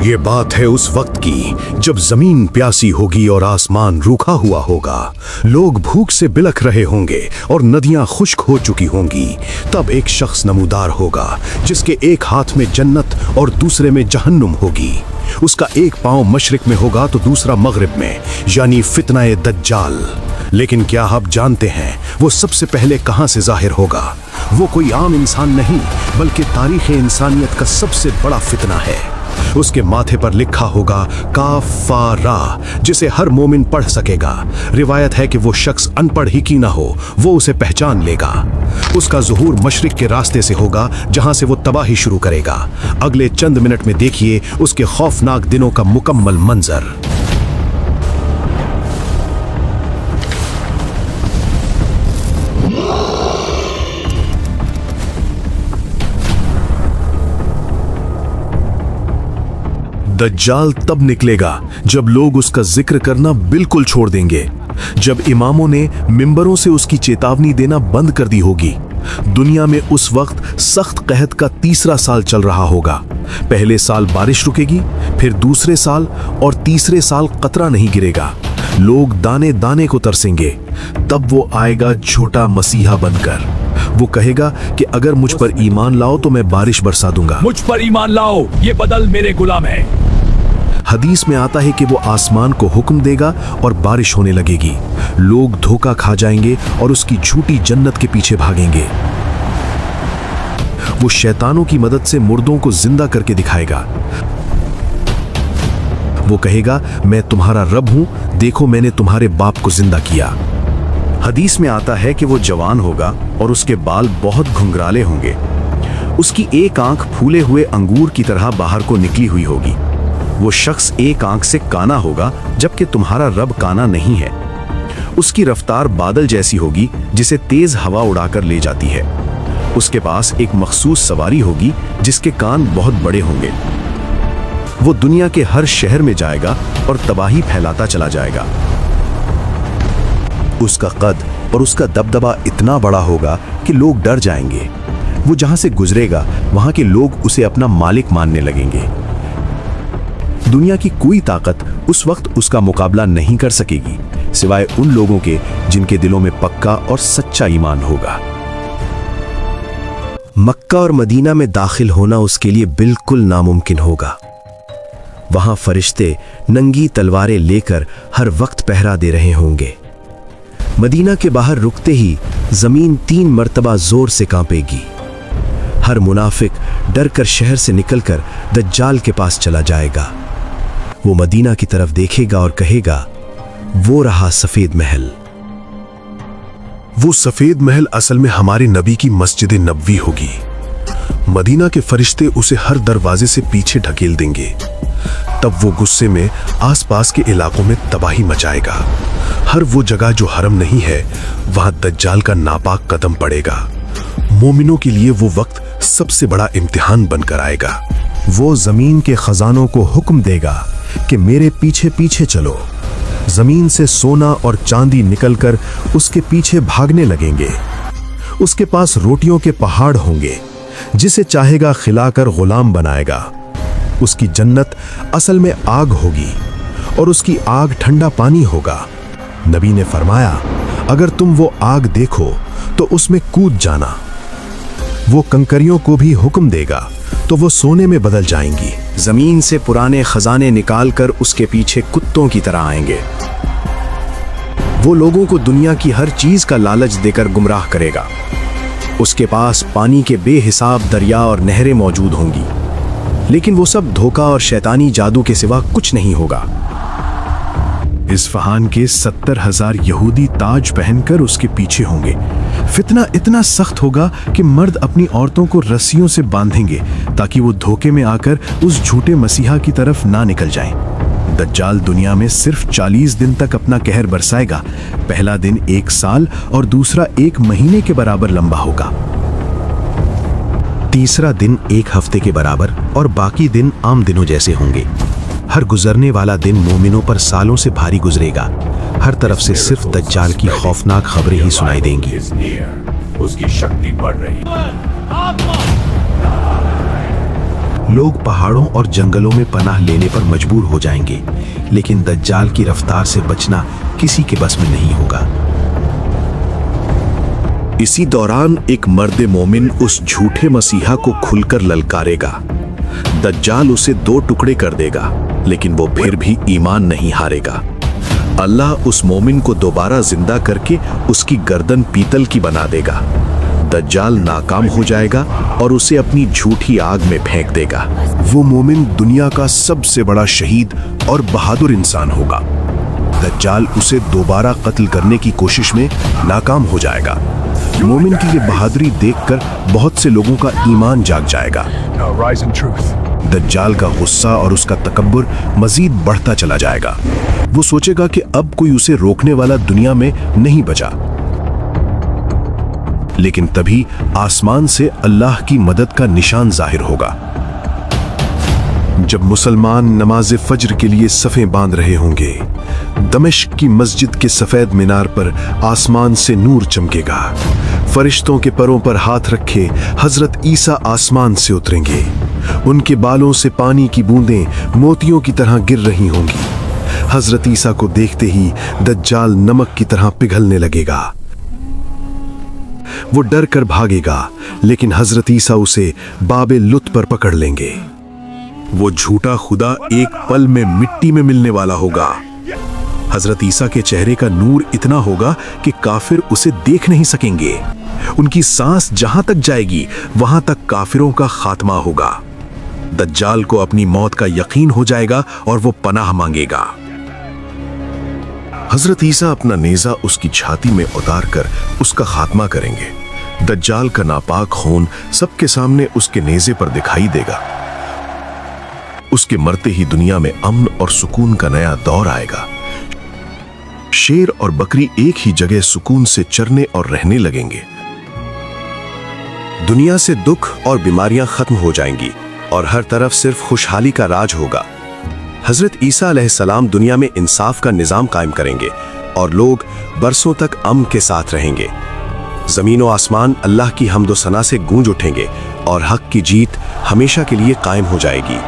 ये बात है उस वक्त की जब जमीन प्यासी होगी और आसमान रूखा हुआ होगा, लोग भूख से बिलख रहे होंगे और नदियां खुश्क हो चुकी होंगी। तब एक शख्स नमूदार होगा जिसके एक हाथ में जन्नत और दूसरे में जहन्नुम होगी। उसका एक पांव मशरिक में होगा तो दूसरा मगरिब में, यानी फितनाए दज्जाल। लेकिन क्या आप जानते हैं वो सबसे पहले कहां से जाहिर होगा? वो कोई आम इंसान नहीं बल्कि तारीख़ इंसानियत का सबसे बड़ा फितना है। उसके माथे पर लिखा होगा काफारा, जिसे हर मोमिन पढ़ सकेगा। रिवायत है कि वो शख्स अनपढ़ ही क्यों ना हो, वो उसे पहचान लेगा। उसका ज़ुहूर मशरिक के रास्ते से होगा जहां से वो तबाही शुरू करेगा। अगले चंद मिनट में देखिए उसके खौफनाक दिनों का मुकम्मल मंजर। दज्जाल तब निकलेगा जब लोग उसका जिक्र करना बिल्कुल छोड़ देंगे, जब इमामों ने मिंबरों से उसकी चेतावनी देना बंद कर दी होगी। दुनिया में उस वक्त सख्त कहत का तीसरा साल चल रहा होगा। पहले साल बारिश रुकेगी, फिर दूसरे साल और तीसरे साल कतरा नहीं गिरेगा। लोग दाने दाने को तरसेंगे। तब वो आएगा झूठा मसीहा बनकर। वो कहेगा कि अगर मुझ पर ईमान लाओ तो मैं बारिश बरसा दूंगा। मुझ पर ईमान लाओ, ये बदल मेरे गुलाम है। हदीस में आता है कि वो आसमान को हुक्म देगा और बारिश होने लगेगी। लोग धोखा खा जाएंगे और उसकी झूठी जन्नत के पीछे भागेंगे। वो शैतानों की मदद से मुर्दों को जिंदा करके दिखाएगा। वो कहेगा मैं तुम्हारा रब हूं, देखो मैंने तुम्हारे बाप को जिंदा किया। हदीस में आता है कि वो जवान होगा और उसके बाल बहुत घुंघराले होंगे। उसकी एक आंख फूले हुए अंगूर की तरह बाहर को निकली हुई होगी। वो शख्स एक आंख से काना होगा जबकि तुम्हारा रब काना नहीं है। उसकी रफ्तार बादल जैसी होगी जिसे तेज हवा उड़ाकर ले जाती है। उसके पास एक मखसूस सवारी होगी जिसके कान बहुत बड़े होंगे। वो दुनिया के हर शहर में जाएगा और तबाही फैलाता चला जाएगा। उसका कद और उसका दबदबा इतना बड़ा होगा कि लोग डर जाएंगे। वो जहां से गुजरेगा वहां के लोग उसे अपना मालिक मानने लगेंगे। दुनिया की कोई ताकत उस वक्त उसका मुकाबला नहीं कर सकेगी, सिवाय उन लोगों के जिनके दिलों में पक्का और सच्चा ईमान होगा। मक्का और मदीना में दाखिल होना उसके लिए बिल्कुल नामुमकिन होगा। वहां फरिश्ते नंगी तलवारें लेकर हर वक्त पहरा दे रहे होंगे। मदीना के बाहर रुकते ही जमीन 3 मर्तबा जोर से कांपेगी। हर मुनाफिक डर कर शहर से निकलकर दज्जाल के पास चला जाएगा। वो मदीना की तरफ देखेगा और कहेगा वो रहा सफेद महल। वो सफेद महल असल में हमारे नबी की मस्जिद नबवी होगी। मदीना के फरिश्ते उसे हर दरवाजे से पीछे ढकेल देंगे। तब वो गुस्से में आसपास के इलाकों में तबाही मचाएगा। हर वो जगह जो हरम नहीं है वहां दज्जाल का नापाक कदम पड़ेगा। मोमिनों के लिए वो वक्त सबसे बड़ा इम्तिहान बनकर आएगा। वो जमीन के खजानों को हुक्म देगा कि मेरे पीछे पीछे चलो। जमीन से सोना और चांदी निकलकर उसके पीछे भागने लगेंगे। उसके पास रोटियों के पहाड़ होंगे, जिसे चाहेगा खिलाकर गुलाम बनाएगा। उसकी जन्नत असल में आग होगी और उसकी आग ठंडा पानी होगा। नबी ने फरमाया अगर तुम वो आग देखो तो उसमें कूद जाना। वो कंकरियों को भी हुक्म देगा तो वो सोने में बदल जाएंगी। जमीन से पुराने खजाने निकालकर उसके पीछे कुत्तों की तरह आएंगे। वो लोगों को दुनिया की हर चीज का लालच देकर गुमराह करेगा। उसके पास पानी के बेहिसाब दरिया और नहरें मौजूद होंगी, लेकिन वो सब धोखा और शैतानी जादू के सिवा कुछ नहीं होगा। इस्फहान के 70,000 यहूदी ताज पहनकर उसके पीछे होंगे। फितना इतना सख्त होगा कि मर्द अपनी औरतों को रस्सियों से बांधेंगे ताकि वो धोखे में आकर उस झूठे मसीहा की तरफ ना निकल जाएं। दज्जाल दुनिया में सिर्फ 40 दिन तक अपना कहर बरसाएगा। पहला दिन 1 साल और दूसरा 1 महीने के बराबर लंबा होगा। तीसरा दिन 1 हफ्ते के बराबर और बाकी दिन आम दिनों जैसे होंगे। हर गुजरने वाला दिन मोमिनों पर सालों से भारी गुजरेगा। हर तरफ से सिर्फ दज्जाल की खौफनाक खबरें ही सुनाई देंगी। उसकी शक्ति बढ़ रही। लोग पहाड़ों और जंगलों में पनाह लेने पर मजबूर हो जाएंगे, लेकिन दज्जाल की रफ्तार से बचना किसी के बस में नहीं होगा। इसी दौरान एक मर्द मोमिन उस झूठे मसीहा को खुलकर ललकारेगा। दज्जाल उसे 2 टुकड़े कर देगा, लेकिन वो फिर भी ईमान नहीं हारेगा। अल्लाह उस मोमिन को दोबारा जिंदा करके उसकी गर्दन पीतल की बना देगा। दज्जाल नाकाम हो जाएगा और उसे अपनी झूठी आग में फेंक देगा। वो मोमिन दुनिया का सबसे बड़ा शहीद और बहादुर इंसान होगा। दज्जाल उसे दोबारा कत्ल करने की कोशिश में नाकाम हो जाएगा। मोमिन की ये बहादुरी देखकर बहुत से लोगों का ईमान जाग जाएगा। दज्जाल का गुस्सा और उसका तकब्बुर मजीद बढ़ता चला जाएगा। वो सोचेगा कि अब कोई उसे रोकने वाला दुनिया में नहीं बचा। लेकिन तभी आसमान से अल्लाह की मदद का निशान जाहिर होगा। जब मुसलमान नमाज फज्र के लिए सफ़ें बांध रहे होंगे, दमिश्क की मस्जिद के सफेद मीनार पर आसमान से नूर चमकेगा। फरिश्तों के परों पर हाथ रखे हजरत ईसा आसमान से उतरेंगे। उनके बालों से पानी की बूंदें मोतियों की तरह गिर रही होंगी। हजरत ईसा को देखते ही दज्जाल नमक की तरह पिघलने लगेगा। वो डर कर भागेगा, लेकिन हजरत ईसा उसे बाबे लुत पर पकड़ लेंगे। वो झूठा खुदा एक पल में मिट्टी में मिलने वाला होगा। हजरत ईसा के चेहरे का नूर इतना होगा कि काफिर उसे देख नहीं सकेंगे। उनकी सांस जहां तक जाएगी वहां तक काफिरों का खात्मा होगा। दज्जाल को अपनी मौत का यकीन हो जाएगा और वो पनाह मांगेगा। हजरत ईसा अपना नेजा उसकी छाती में उतार कर उसका खात्मा करेंगे। दज्जाल का नापाक खून सबके सामने उसके नेजे पर दिखाई देगा। उसके मरते ही दुनिया में अमन और सुकून का नया दौर आएगा। शेर और बकरी एक ही जगह सुकून से चरने और रहने लगेंगे। दुनिया से दुख और बीमारियां खत्म हो जाएंगी और हर तरफ सिर्फ खुशहाली का राज होगा। हजरत ईसा अलैहिस्सलाम दुनिया में इंसाफ का निजाम कायम करेंगे और लोग बरसों तक अमन के साथ रहेंगे। जमीन और आसमान अल्लाह की हम्द व सना से गूंज उठेंगे और हक की जीत हमेशा के लिए कायम हो जाएगी।